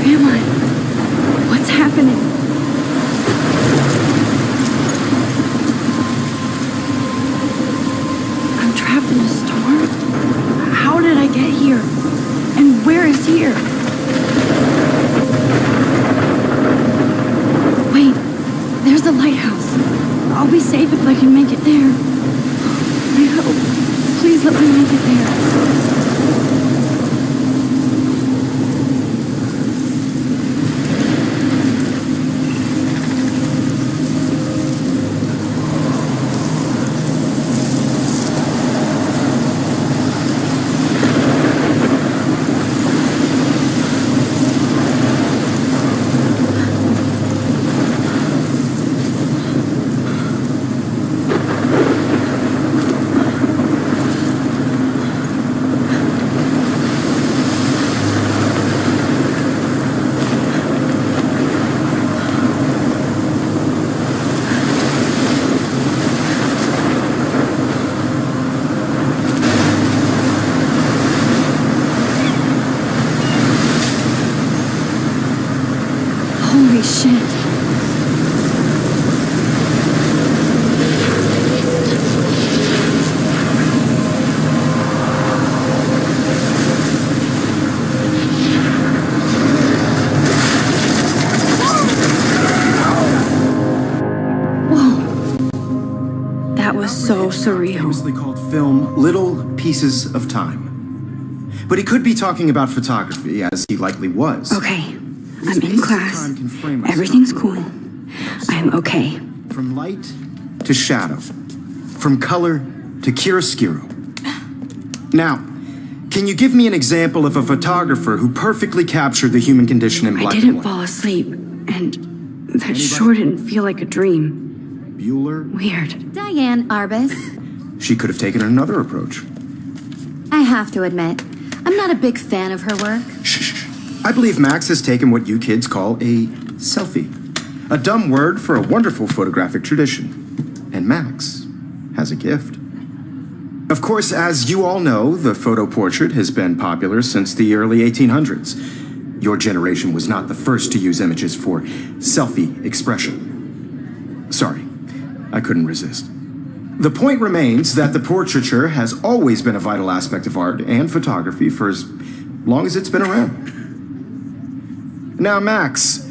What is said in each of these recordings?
am I? What's happening? I'm trapped in a storm? How did I get here? And where is here? Wait, there's the lighthouse. I'll be safe if I can make it there. I hope. Please let me make it there. Holy shit. Whoa. That was so surreal. Famously called film Little Pieces of Time. But he could be talking about photography, as he likely was. Okay. I'm in class. Everything's cool. I'm okay. From light to shadow. From color to chiaroscuro. Now, can you give me an example of a photographer who perfectly captured the human condition in black and white? I didn't fall asleep, and that sure didn't feel like a dream. Bueller? Weird. Diane Arbus. She could have taken another approach. I have to admit, I'm not a big fan of her work. Shh. I believe Max has taken what you kids call a selfie. A dumb word for a wonderful photographic tradition. And Max has a gift. Of course, as you all know, the photo portrait has been popular since the early 1800s. Your generation was not the first to use images for selfie expression. Sorry, I couldn't resist. The point remains that the portraiture has always been a vital aspect of art and photography for as long as it's been around. Now, Max,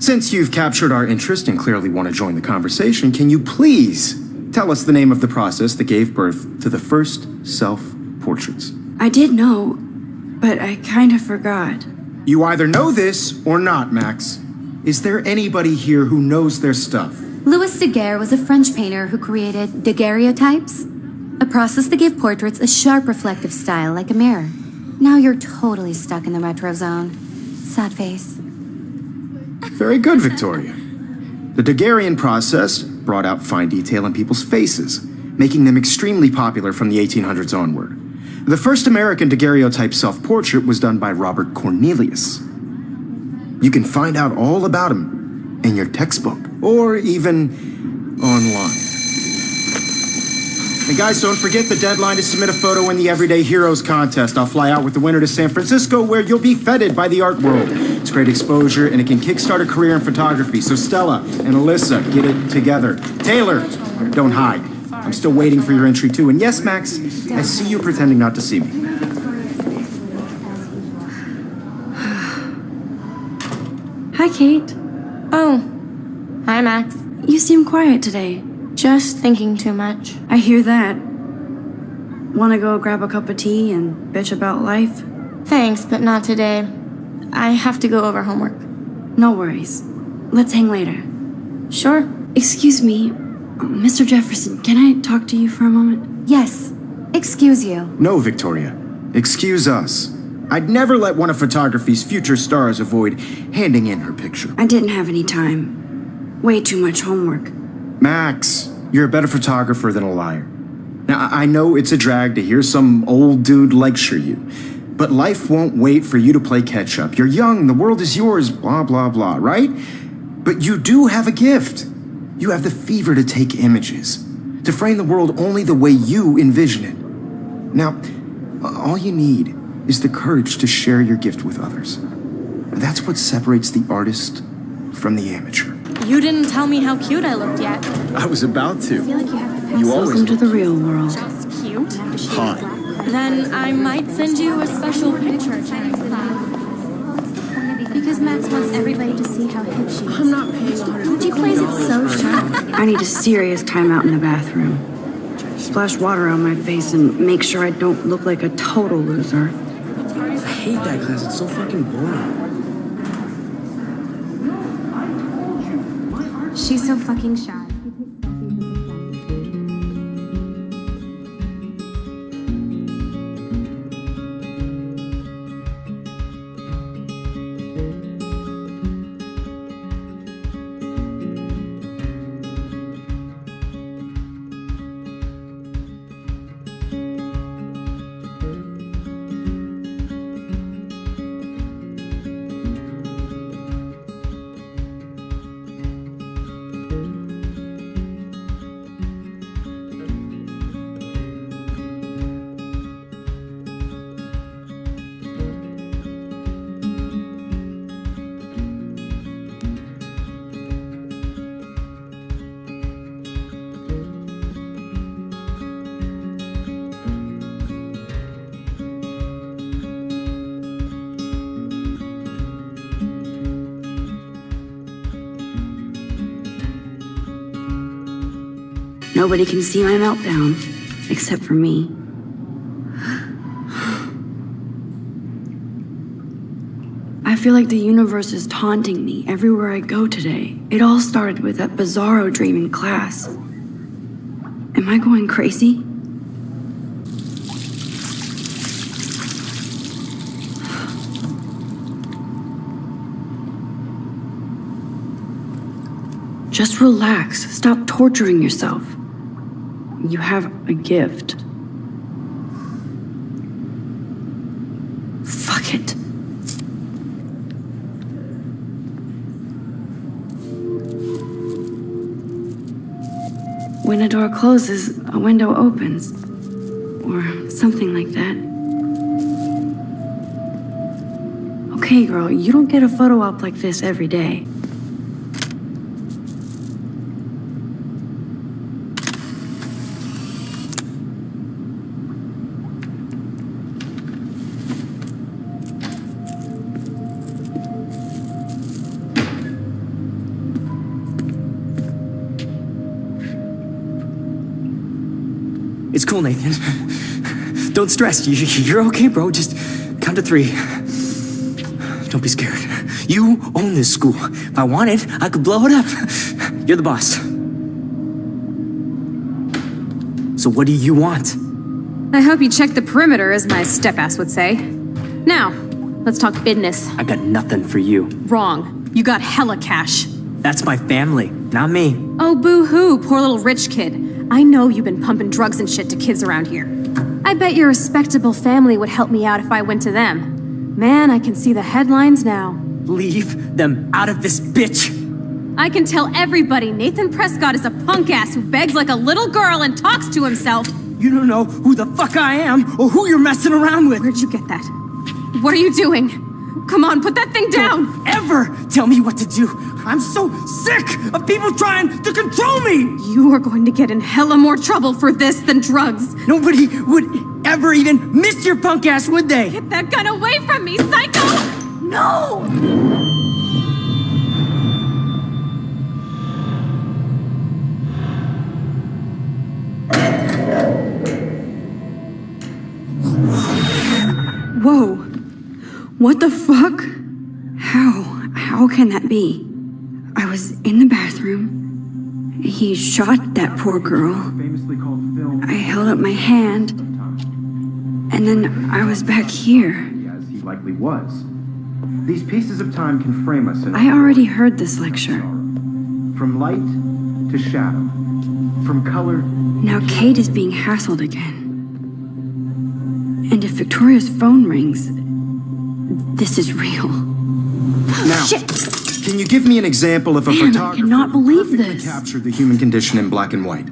since you've captured our interest and clearly want to join the conversation, can you please tell us the name of the process that gave birth to the first self-portraits? I did know, but I kind of forgot. You either know this or not, Max. Is there anybody here who knows their stuff? Louis Daguerre was a French painter who created daguerreotypes, a process that gave portraits a sharp reflective style like a mirror. Now you're totally stuck in the retro zone. Sad face. Very good, Victoria. The Daguerrean process brought out fine detail in people's faces, making them extremely popular from the 1800s onward. The first American daguerreotype self-portrait was done by Robert Cornelius. You can find out all about him in your textbook, or even online. And guys, don't forget the deadline to submit a photo in the Everyday Heroes contest. I'll fly out with the winner to San Francisco, where you'll be feted by the art world. It's great exposure, and it can kickstart a career in photography. So Stella and Alyssa, get it together. Taylor, don't hide. I'm still waiting for your entry, too. And yes, Max, I see you pretending not to see me. Hi, Kate. Oh, hi, Max. You seem quiet today. Just thinking too much. I hear that. Want to go grab a cup of tea and bitch about life? Thanks, but not today. I have to go over homework. No worries. Let's hang later. Sure. Excuse me, Mr. Jefferson, can I talk to you for a moment? Yes. Excuse you. No, Victoria. Excuse us. I'd never let one of photography's future stars avoid handing in her picture. I didn't have any time. Way too much homework. Max, you're a better photographer than a liar. Now, I know it's a drag to hear some old dude lecture you, but life won't wait for you to play catch-up. You're young, the world is yours, blah, blah, blah, right? But you do have a gift. You have the fever to take images, to frame the world only the way you envision it. Now, all you need is the courage to share your gift with others. That's what separates the artist from the amateur. You didn't tell me how cute I looked yet. I was about to. You Welcome to the real world. Just cute. Hot. Then I might send you a special picture. Because Max wants everybody to see how hip she is. I'm not paying $100. She plays it so sharp. I need a serious timeout in the bathroom. Splash water on my face and make sure I don't look like a total loser. I hate that class. It's so fucking boring. She's so fucking shy. Nobody can see my meltdown, except for me. I feel like the universe is taunting me everywhere I go today. It all started with that bizarro dream in class. Am I going crazy? Just relax. Stop torturing yourself. You have a gift. Fuck it. When a door closes, a window opens. Or something like that. Okay, girl, you don't get a photo op like this every day. It's cool, Nathan. Don't stress. You're okay, bro. Just count to 3. Don't be scared. You own this school. If I wanted, I could blow it up. You're the boss. So what do you want? I hope you check the perimeter, as my step-ass would say. Now, let's talk business. I got nothing for you. Wrong. You got hella cash. That's my family, not me. Oh, boo-hoo, poor little rich kid. I know you've been pumping drugs and shit to kids around here. I bet your respectable family would help me out if I went to them. Man, I can see the headlines now. Leave them out of this bitch. I can tell everybody Nathan Prescott is a punk ass who begs like a little girl and talks to himself. You don't know who the fuck I am or who you're messing around with. Where'd you get that? What are you doing? Come on, put that thing down! Don't ever tell me what to do. I'm so sick of people trying to control me. You are going to get in hella more trouble for this than drugs. Nobody would ever even miss your punk ass, would they? Get that gun away from me, psycho! No! Whoa. What the fuck? How can that be? I was in the bathroom. He shot that poor girl. I held up my hand. And then I was back here. As he likely was. These pieces of time can frame us in I already heard this lecture. from light to shadow, from color. Now Kate is being hassled again. And if Victoria's phone rings, this is real. Now, Shit! can you give me an example of a Damn, I photographer cannot believe who perfectly this. captured the human condition in black and white?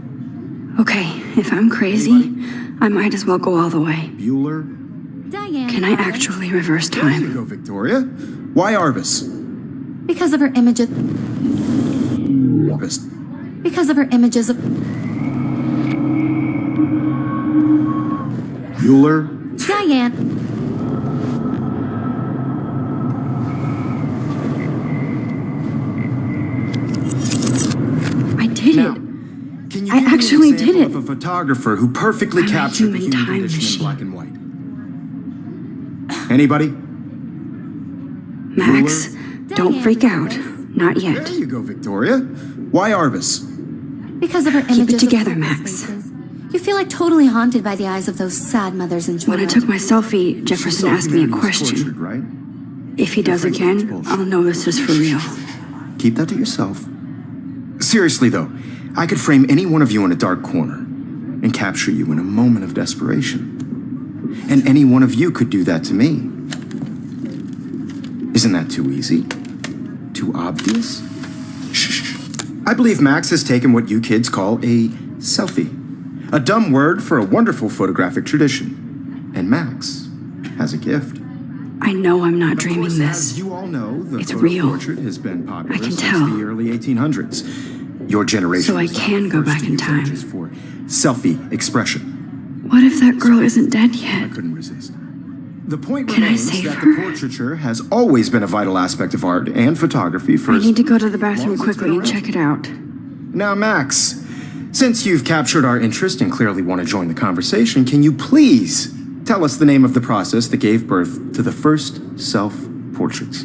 Okay, if I'm crazy, I might as well go all the way. Bueller? Diane. Can I actually reverse There you time? go, Victoria. Why Arbus? Because of her images. Arbus. Because of her images of. Bueller. Diane. I did Now, it. can you I give me an actually did example it. of a photographer who perfectly I'm a captured the human human time condition in machine. black and white? Anybody? Max, don't freak out. Not There yet. you go, Victoria. Why Arbus? Because of her Keep it images. together, of Max. faces. You feel like totally haunted by the eyes of those sad mothers and When I children. took my selfie, Jefferson asked me a question. Tortured, right? If he does again, I'll know this is for real. Keep that to yourself. Seriously, though, I could frame any one of you in a dark corner and capture you in a moment of desperation. And any one of you could do that to me. Isn't that too easy? Too obvious? Shh. I believe Max has taken what you kids call a selfie. A dumb word for a wonderful photographic tradition. And Max has a gift. I know I'm not Of dreaming course, this. as you all know, the It's photo real. portrait has been popular I can since tell. the early 1800s. Your generation So I was not can the go first back to in use time. images for selfie expression. What if that girl isn't dead I yet? couldn't resist. The point Can I remains save that her? the portraiture has always been a vital aspect of art and photography for I need to go to the as long bathroom as it's quickly been and around. check it out. Now, Max, since you've captured our interest and clearly want to join the conversation, can you please tell us the name of the process that gave birth to the first self-portraits?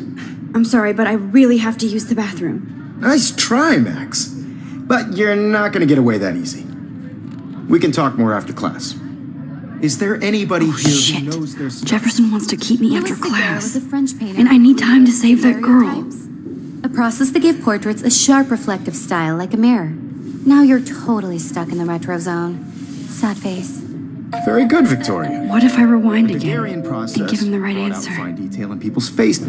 I'm sorry, but I really have to use the bathroom. Nice try, Max. But you're not going to get away that easy. We can talk more after class. Is there anybody here Shit. who knows their stuff? Jefferson wants to keep me after Louis Daguerre class. was a French painter And I need who time to created save that girl. daguerreotypes, a process that gave portraits a sharp reflective style like a mirror. Now you're totally stuck in the retro zone. Sad face. Very good, Victoria. What if I rewind The again Daguerrean process and give him the right brought out answer? fine detail in people's face.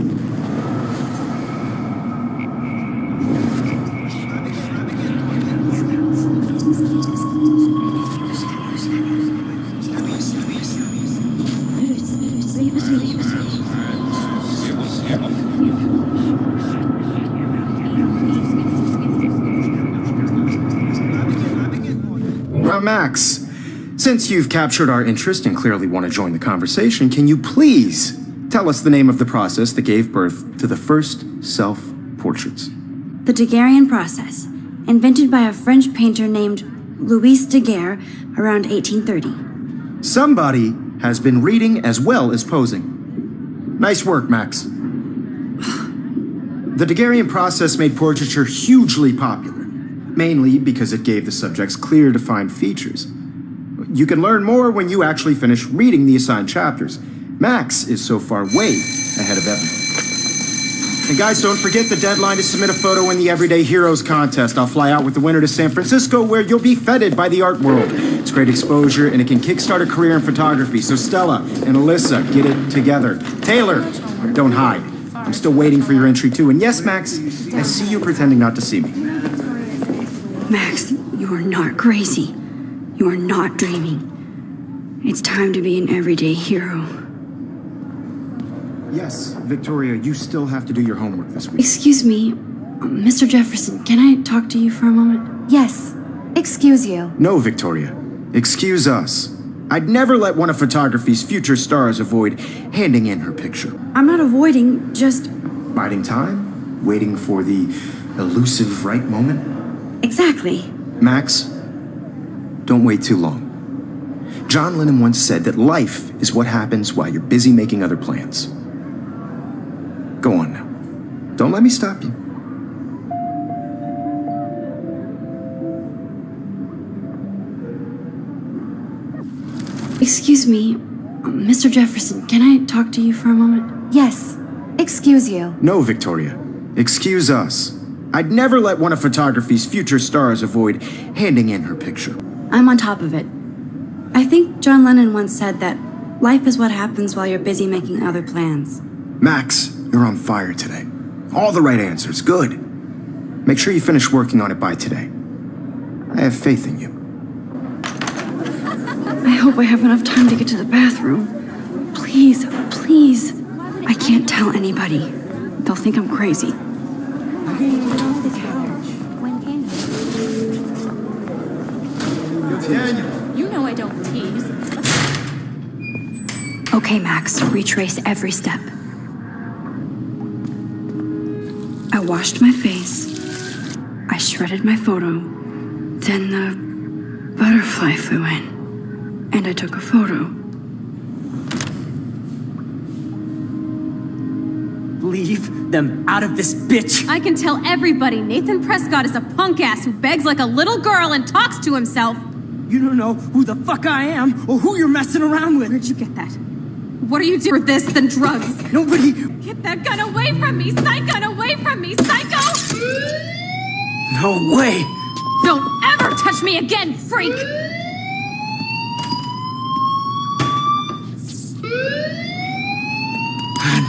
Now, Max, since you've captured our interest and clearly want to join the conversation, can you please tell us the name of the process that gave birth to the first self-portraits? The Daguerrean process, invented by a French painter named Louis Daguerre around 1830. Somebody has been reading as well as posing. Nice work, Max. The Daguerrean process made portraiture hugely popular, mainly because it gave the subjects clear, defined features. You can learn more when you actually finish reading the assigned chapters. Max is so far way ahead of everyone. And guys, don't forget the deadline to submit a photo in the Everyday Heroes contest. I'll fly out with the winner to San Francisco, where you'll be feted by the art world. It's great exposure, and it can kickstart a career in photography. So Stella and Alyssa, get it together. Taylor, don't hide. I'm still waiting for your entry too. And yes, Max, I see you pretending not to see me. Max, you are not crazy. You are not dreaming. It's time to be an everyday hero. Yes, Victoria, you still have to do your homework this week. Excuse me, Mr. Jefferson, can I talk to you for a moment? Yes. Excuse you. No, Victoria. Excuse us. I'd never let one of photography's future stars avoid handing in her picture. I'm not avoiding, just... Biding time, waiting for the elusive right moment. Exactly. Max, don't wait too long. John Lennon once said that life is what happens while you're busy making other plans. Go on now. Don't let me stop you. Excuse me, Mr. Jefferson, can I talk to you for a moment? Yes. Excuse you. No, Victoria. Excuse us. I'd never let one of photography's future stars avoid handing in her picture. I'm on top of it. I think John Lennon once said that life is what happens while you're busy making other plans. Max, you're on fire today. All the right answers. Good. Make sure you finish working on it by today. I have faith in you. I hope I have enough time to get to the bathroom. Please, please. Please. I can't tell anybody. They'll think I'm crazy. You know I don't tease. Okay, Max, retrace every step. I washed my face. I shredded my photo. Then the butterfly flew in. And I took a photo. Leave them out of this bitch. I can tell everybody Nathan Prescott is a punk ass who begs like a little girl and talks to himself. You don't know who the fuck I am or who you're messing around with. Where'd you get that? What are you doing for this than drugs? Nobody. Get that gun away from me! Psych gun away from me! Psycho! No way. Don't ever touch me again, freak!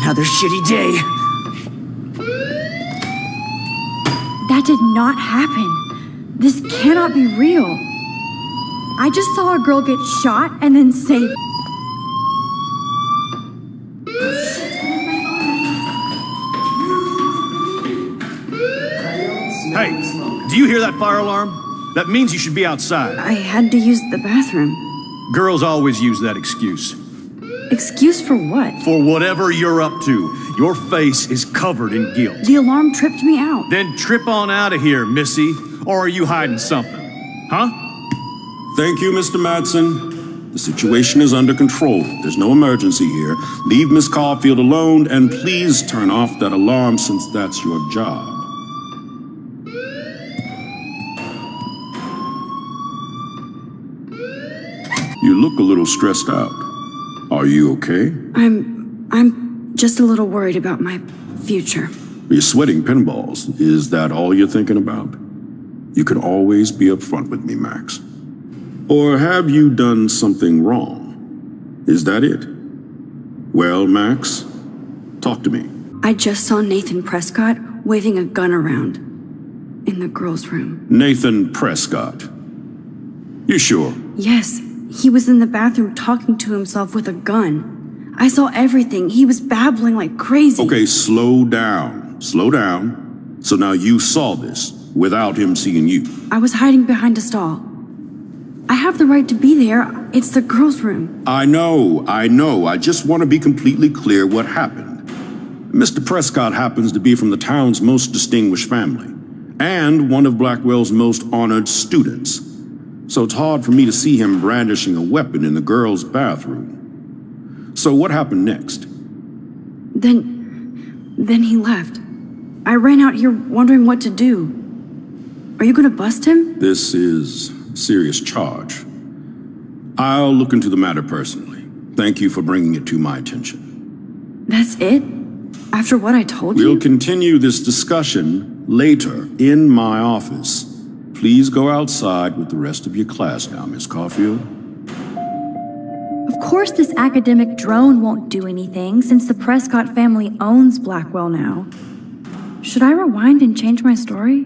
Another shitty day. That did not happen. This cannot be real. I just saw a girl get shot and then saved. Hey, do you hear that fire alarm? That means you should be outside. I had to use the bathroom. Girls always use that excuse. Excuse for what? For whatever you're up to, your face is covered in guilt. The alarm tripped me out. Then trip on out of here, Missy. Or are you hiding something? Huh? Thank you, Mr. Madsen. The situation is under control. There's no emergency here. Leave Miss Caulfield alone, and please turn off that alarm since that's your job. You look a little stressed out. Are you okay? I'm just a little worried about my future. You're sweating pinballs. Is that all you're thinking about? You can always be upfront with me, Max. Or have you done something wrong? Is that it? Well, Max, talk to me. I just saw Nathan Prescott waving a gun around in the girls' room. Nathan Prescott. You sure? Yes, he was in the bathroom talking to himself with a gun. I saw everything. He was babbling like crazy. Okay, slow down. Slow down. So now you saw this without him seeing you. I was hiding behind a stall. I have the right to be there. It's the girls' room. I know. I just want to be completely clear what happened. Mr. Prescott happens to be from the town's most distinguished family, and one of Blackwell's most honored students. So it's hard for me to see him brandishing a weapon in the girls' bathroom. So what happened next? Then he left. I ran out here wondering what to do. Are you gonna bust him? This is a serious charge. I'll look into the matter personally. Thank you for bringing it to my attention. That's it? After what I told you? We'll continue this discussion later in my office. Please go outside with the rest of your class now, Miss Caulfield. Of course this academic drone won't do anything since the Prescott family owns Blackwell now. Should I rewind and change my story?